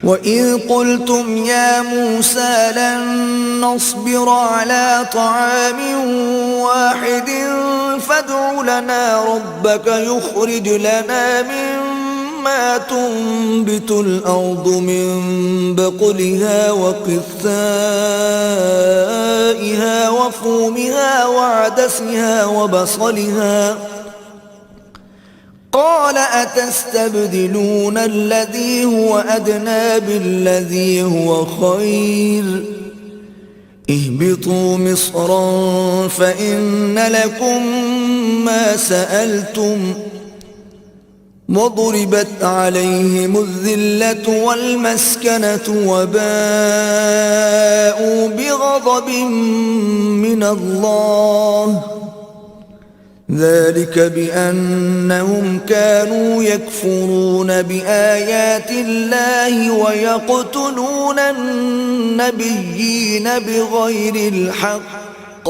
وَإِذْ قُلْتُمْ يَا مُوسَى لَن نَّصْبِرَ عَلَىٰ طَعَامٍ وَاحِدٍ فَادْعُ لَنَا رَبَّكَ يُخْرِجْ لَنَا مِمَّا تُنبِتُ الْأَرْضُ مِن بَقْلِهَا وَقِثَّائِهَا وَفُومِهَا وَعَدَسِهَا وَبَصَلِهَا قال أتستبدلون الذي هو أدنى بالذي هو خير اهبطوا مصرا فإن لكم ما سألتم وضربت عليهم الذلة والمسكنة وباءوا بغضب من الله ذلك بأنهم كانوا يكفرون بآيات الله ويقتلون النبيين بغير الحق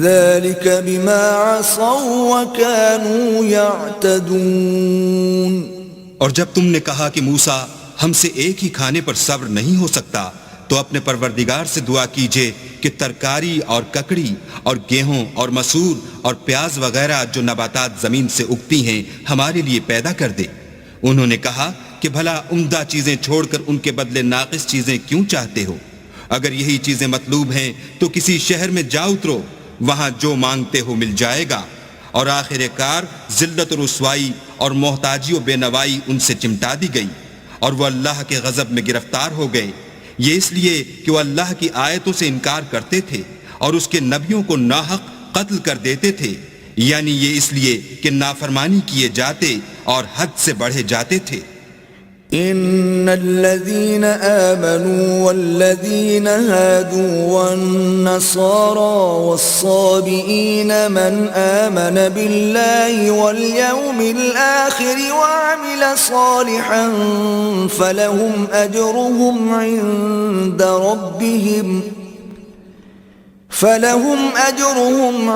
ذلك بما عصوا وكانوا يعتدون۔ اور جب تم نے کہا کہ موسیٰ ہم سے ایک ہی کھانے پر صبر نہیں ہو سکتا تو اپنے پروردگار سے دعا کیجئے کہ ترکاری اور ککڑی اور گیہوں اور مسور اور پیاز وغیرہ جو نباتات زمین سے اگتی ہیں ہمارے لیے پیدا کر دے۔ انہوں نے کہا کہ بھلا عمدہ چیزیں چھوڑ کر ان کے بدلے ناقص چیزیں کیوں چاہتے ہو؟ اگر یہی چیزیں مطلوب ہیں تو کسی شہر میں جا اترو، وہاں جو مانگتے ہو مل جائے گا، اور آخر کار ذلت و رسوائی اور محتاجی و بے نوائی ان سے چمٹا دی گئی، اور وہ اللہ کے غضب میں گرفتار ہو گئے۔ یہ اس لیے کہ وہ اللہ کی آیتوں سے انکار کرتے تھے اور اس کے نبیوں کو ناحق قتل کر دیتے تھے، یعنی یہ اس لیے کہ نافرمانی کیے جاتے اور حد سے بڑھے جاتے تھے۔ ان الذين آمنوا والذين هادوا والنصارى والصابئين من آمن بالله واليوم الآخر وعمل صالحا فلهم أجرهم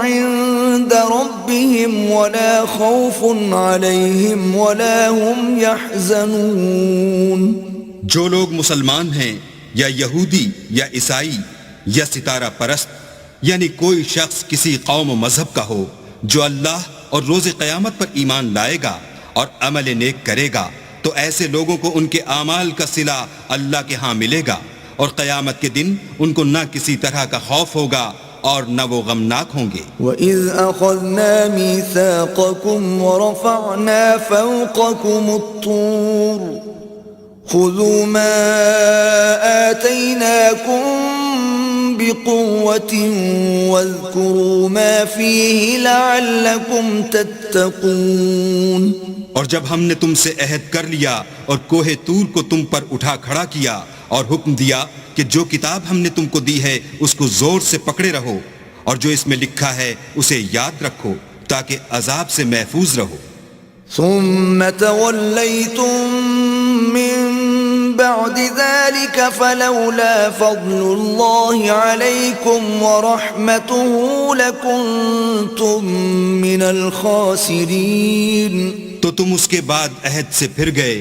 عند ربهم ولا خوف عليهم ولا هم يحزنون۔ جو لوگ مسلمان ہیں یا یہودی یا عیسائی یا ستارہ پرست، یعنی کوئی شخص کسی قوم و مذہب کا ہو جو اللہ اور روز قیامت پر ایمان لائے گا اور عمل نیک کرے گا تو ایسے لوگوں کو ان کے اعمال کا صلہ اللہ کے ہاں ملے گا، اور قیامت کے دن ان کو نہ کسی طرح کا خوف ہوگا اور نہ وہ غمناک ہوں گے۔ وَإِذْ أَخَذْنَا مِيثَاقَكُمْ وَرَفَعْنَا فَوْقَكُمُ الطُّورَ خُذُوا مَا آتَيْنَاكُمْ بِقُوَّةٍ وَاذْكُرُوا مَا فِيهِ لَعَلَّكُمْ تَتَّقُونَ۔ اور جب ہم نے تم سے عہد کر لیا اور کوہ طور کو تم پر اٹھا کھڑا کیا اور حکم دیا کہ جو کتاب ہم نے تم کو دی ہے اس کو زور سے پکڑے رہو، اور جو اس میں لکھا ہے اسے یاد رکھو تاکہ عذاب سے محفوظ رہو۔ ثم توليتم من بعد ذلك فلولا فضل الله عليكم ورحمته لكنتم من الخاسرين۔ تو تم اس کے بعد عہد سے پھر گئے،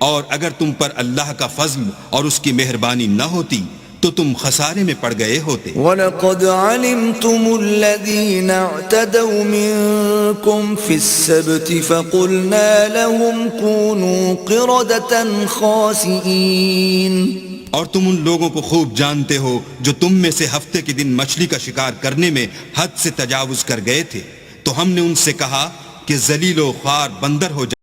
اور اگر تم پر اللہ کا فضل اور اس کی مہربانی نہ ہوتی تو تم خسارے میں پڑ گئے ہوتے۔ وَلَقَدْ عَلِمْتُمُ الَّذِينَ اعْتَدَوْا مِنكُمْ فِي السَّبْتِ فَقُلْنَا لَهُمْ كُونُوا قِرَدَةً خَاسِئِينَ۔ اور تم ان لوگوں کو خوب جانتے ہو جو تم میں سے ہفتے کے دن مچھلی کا شکار کرنے میں حد سے تجاوز کر گئے تھے، تو ہم نے ان سے کہا کہ ذلیل و خوار بندر ہو جائے۔